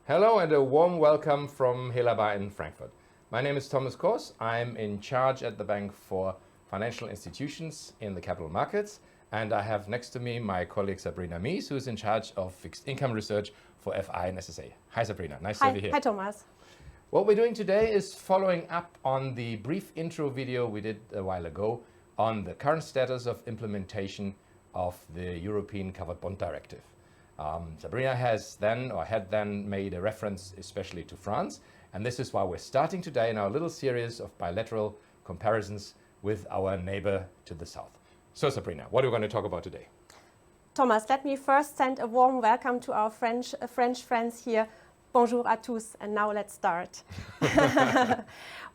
Hello and a warm welcome from Helaba in Frankfurt. My name is Thomas Kors. I'm in charge at the bank for financial institutions in the capital markets. And I have next to me my colleague Sabrina Mies, who's in charge of fixed income research for FI and SSA. Hi Sabrina, nice to have you here. Hi Thomas. What we're doing today is following up on the brief intro video we did a while ago on the current status of implementation of the European Covered Bond Directive. Sabrina had then made a reference especially to France, and this is why we're starting today in our little series of bilateral comparisons with our neighbor to the south. So Sabrina, what are we going to talk about today? Thomas, let me first send a warm welcome to our French friends here. Bonjour à tous, and now let's start.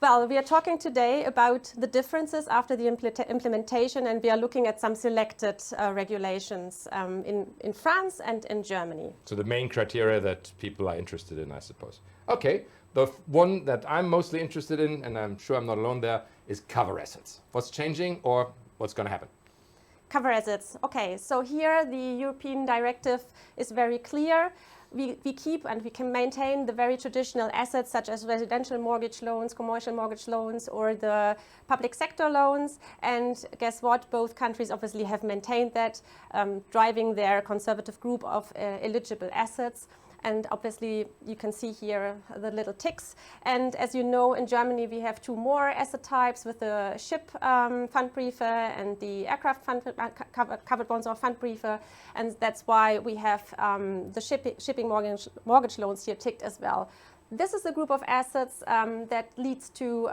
Well, we are talking today about the differences after the implementation, and we are looking at some selected regulations in France and in Germany. So the main criteria that people are interested in, I suppose. Okay, the one that I'm mostly interested in, and I'm sure I'm not alone there, is cover assets. What's changing or what's going to happen? Cover assets. Okay, so here the European directive is very clear. We keep and we can maintain the very traditional assets such as residential mortgage loans, commercial mortgage loans, or the public sector loans. And guess what? Both countries obviously have maintained that, driving their conservative group of eligible assets. And obviously, you can see here the little ticks. And as you know, in Germany, we have two more asset types with the ship Pfandbriefe and the aircraft covered bonds or Pfandbriefe. And that's why we have the shipping mortgage loans here ticked as well. This is a group of assets that leads to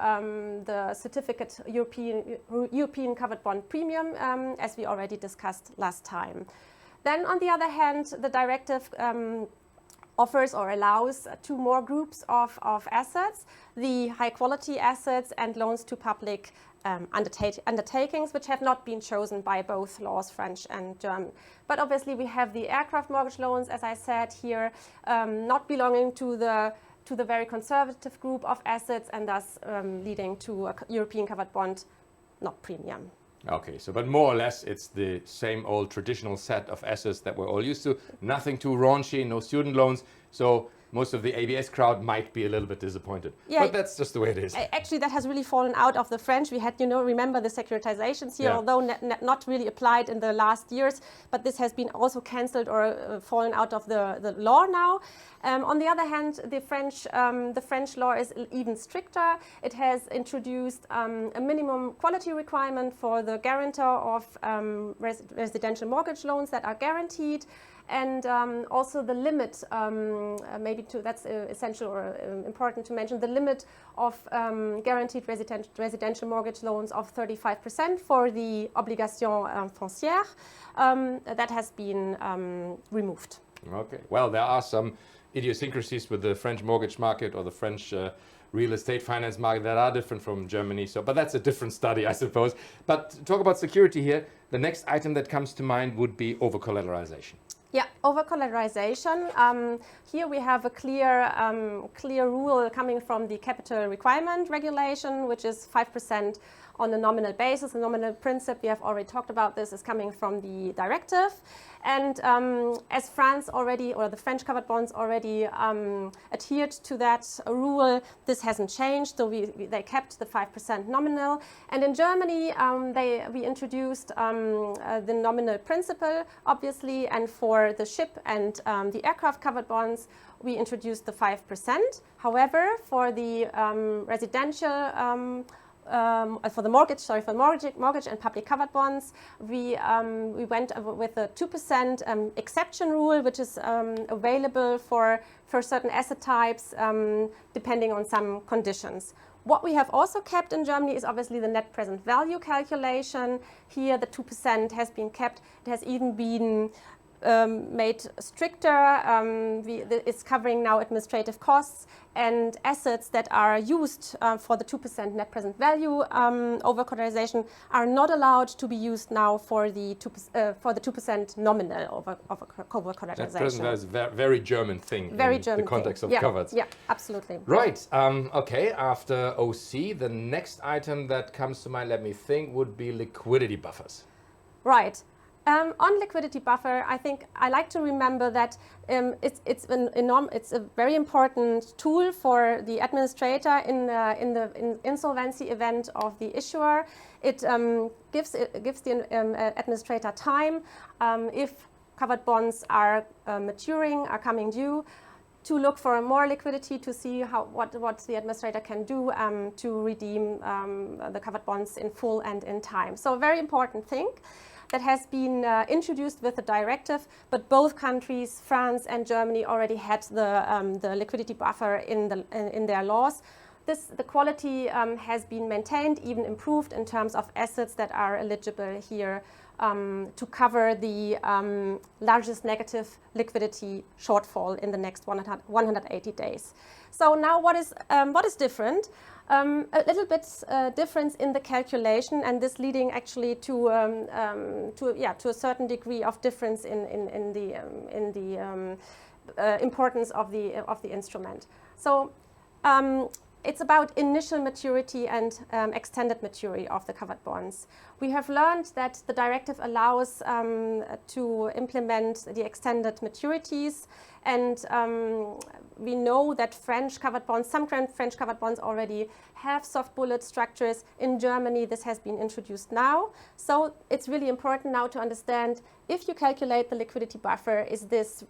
the certificate European covered bond premium, as we already discussed last time. Then on the other hand, the directive offers or allows two more groups of assets, the high quality assets and loans to public undertakings, which have not been chosen by both laws, French and German. But obviously we have the aircraft mortgage loans, as I said here, not belonging to the very conservative group of assets, and thus leading to a European covered bond not premium. Okay, so but more or less it's the same old traditional set of assets that we're all used to. Nothing too raunchy, no student loans. So most of the ABS crowd might be a little bit disappointed. Yeah, but that's just the way it is. Actually, that has really fallen out of the French. We had, remember the securitizations here, although not really applied in the last years, but this has been also cancelled or fallen out of the law now. On the other hand, the French law is even stricter. It has introduced a minimum quality requirement for the guarantor of residential mortgage loans that are guaranteed. And also the limit, that's essential or important to mention, the limit of guaranteed residential mortgage loans of 35% for the obligation foncière, that has been removed. Okay, well, there are some idiosyncrasies with the French mortgage market or the French real estate finance market that are different from Germany. But that's a different study, I suppose. But to talk about security here, the next item that comes to mind would be over-collateralization. Yeah, over-collateralization. Here we have a clear rule coming from the capital requirement regulation, which is 5% on a nominal basis. The nominal principle, we have already talked about this, is coming from the directive. And as France already, or the French covered bonds already adhered to that rule, this hasn't changed. So they kept the 5% nominal. And in Germany, we introduced the nominal principle, obviously, and for the ship and the aircraft covered bonds, we introduced the 5%. However, for the residential for the mortgage and public covered bonds, we went with a 2% exception rule, which is available for certain asset types, depending on some conditions. What we have also kept in Germany is obviously the net present value calculation. Here, the 2% has been kept. It has even been made stricter. It's covering now administrative costs, and assets that are used for the 2% net present value over-collateralization are not allowed to be used now for the 2% nominal over-collateralization. Net present value is a very German thing in the context of covers. Yeah, absolutely. Right. Okay. After OC, the next item that comes to mind, let me think, would be liquidity buffers. Right. On liquidity buffer, I think I like to remember that it's a very important tool for the administrator in the insolvency event of the issuer. It gives the administrator time if covered bonds are maturing, are coming due, to look for more liquidity, to see what the administrator can do to redeem the covered bonds in full and in time. So a very important thing that has been introduced with the directive, but both countries, France and Germany, already had the liquidity buffer in their laws. The quality has been maintained, even improved in terms of assets that are eligible here to cover the largest negative liquidity shortfall in the next 180 days. So now what is different? A little bit difference in the calculation, and this leading actually to a certain degree of difference in the importance of the instrument. So it's about initial maturity and extended maturity of the covered bonds. We have learned that the directive allows to implement the extended maturities, and we know that some French covered bonds already have soft bullet structures. In Germany, this has been introduced now. So it's really important now to understand, if you calculate the liquidity buffer, is this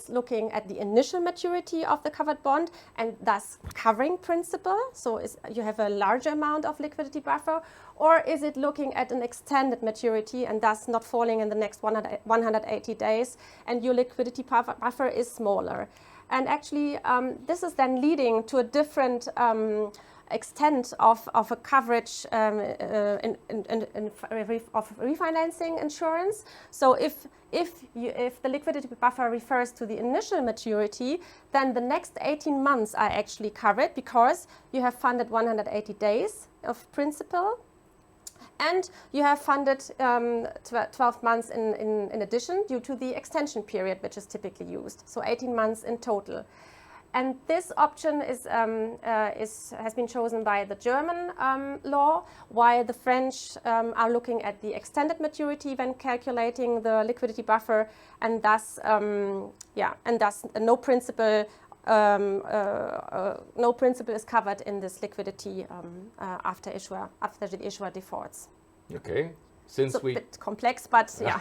looking at the initial maturity of the covered bond and thus covering principal? So you have a larger amount of liquidity buffer, or is it looking at an extended maturity and thus not falling in the next 180 days and your liquidity buffer is smaller? And actually, this is then leading to a different extent of a coverage of refinancing insurance. So if the liquidity buffer refers to the initial maturity, then the next 18 months are actually covered because you have funded 180 days of principal, and you have funded 12 months in addition due to the extension period, which is typically used. So 18 months in total. And this option has been chosen by the German law, while the French are looking at the extended maturity when calculating the liquidity buffer, and thus no principal is covered in this liquidity after the issuer defaults. Okay. It's a bit complex, but yeah.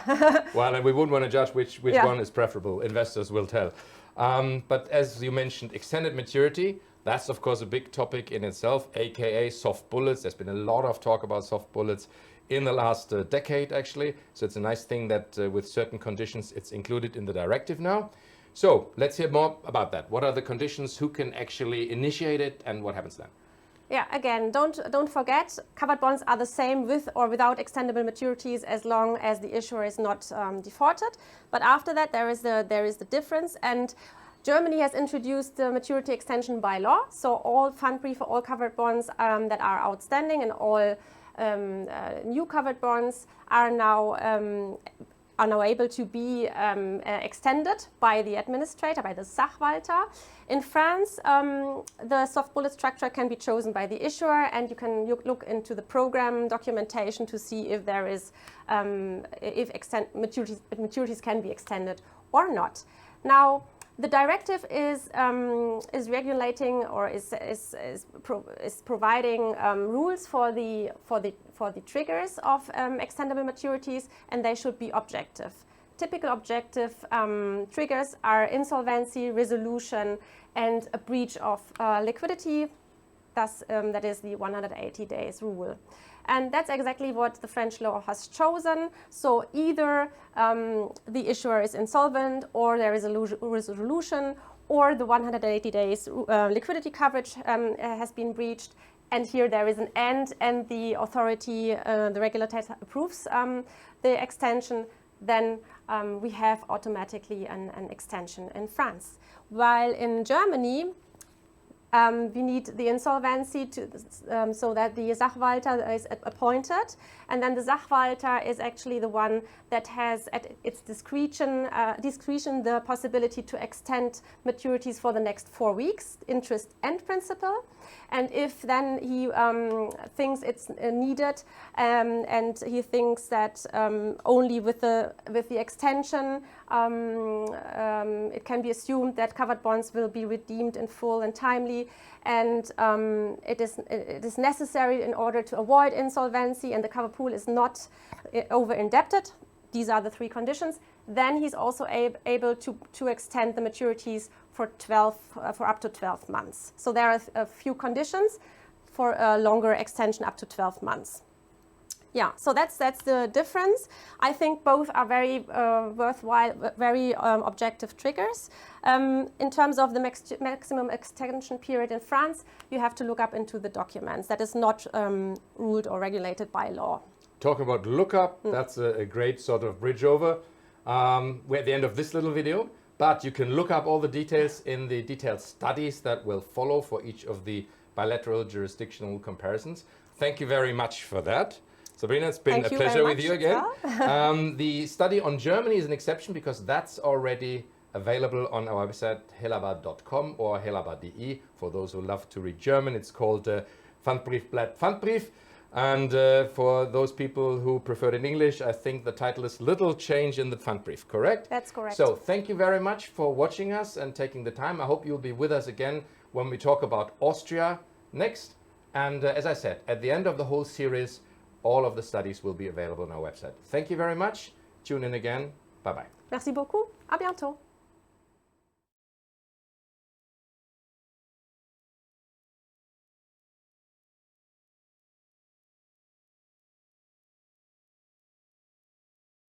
Well, and we wouldn't want to judge which one is preferable. Investors will tell. But as you mentioned, extended maturity, that's of course a big topic in itself, aka soft bullets. There's been a lot of talk about soft bullets in the last decade, actually. So it's a nice thing that with certain conditions, it's included in the directive now. So let's hear more about that. What are the conditions? Who can actually initiate it, and what happens then? Yeah, again, don't forget, covered bonds are the same with or without extendable maturities as long as the issuer is not defaulted. But after that, there is the difference, and Germany has introduced the maturity extension by law. So all Pfandbriefe, all covered bonds that are outstanding, and all new covered bonds are now able to be extended by the administrator, by the Sachwalter. In France, the soft bullet structure can be chosen by the issuer, and you can look into the program documentation to see if there is maturities can be extended or not. Now, the directive is regulating or is providing rules for the triggers of extendable maturities, and they should be objective. Typical objective triggers are insolvency, resolution, and a breach of liquidity. Thus, that is the 180 days rule. And that's exactly what the French law has chosen. So either the issuer is insolvent, or there is a resolution, or the 180 days liquidity coverage has been breached. And here there is an end, and the authority, the regulator approves the extension. Then we have automatically an extension in France. While in Germany, we need the insolvency so that the Sachwalter is appointed, and then the Sachwalter is actually the one that has at its discretion the possibility to extend maturities for the next 4 weeks, interest and principal. And if then he thinks it's needed and he thinks that only with the extension it can be assumed that covered bonds will be redeemed in full and timely, and it is necessary in order to avoid insolvency and the cover pool is not over-indebted. These are the 3 conditions. Then he's also able to extend the maturities for up to 12 months. So there are a few conditions for a longer extension up to 12 months. Yeah, so that's the difference. I think both are very worthwhile, very objective triggers. In terms of the maximum extension period in France, you have to look up into the documents. That is not ruled or regulated by law. Talking about lookup, that's a great sort of bridge over. We're at the end of this little video, but you can look up all the details in the detailed studies that will follow for each of the bilateral jurisdictional comparisons. Thank you very much for that. Sabrina, it's been a pleasure with you again. The study on Germany is an exception because that's already available on our website helaba.com or helaba.de. For those who love to read German, it's called Pfandbrief bleibt Pfandbrief. And for those people who prefer it in English, I think the title is Little Change in the Pfandbrief, correct? That's correct. So thank you very much for watching us and taking the time. I hope you'll be with us again when we talk about Austria next. And as I said, at the end of the whole series, all of the studies will be available on our website. Thank you very much. Tune in again. Bye-bye. Merci beaucoup. À bientôt.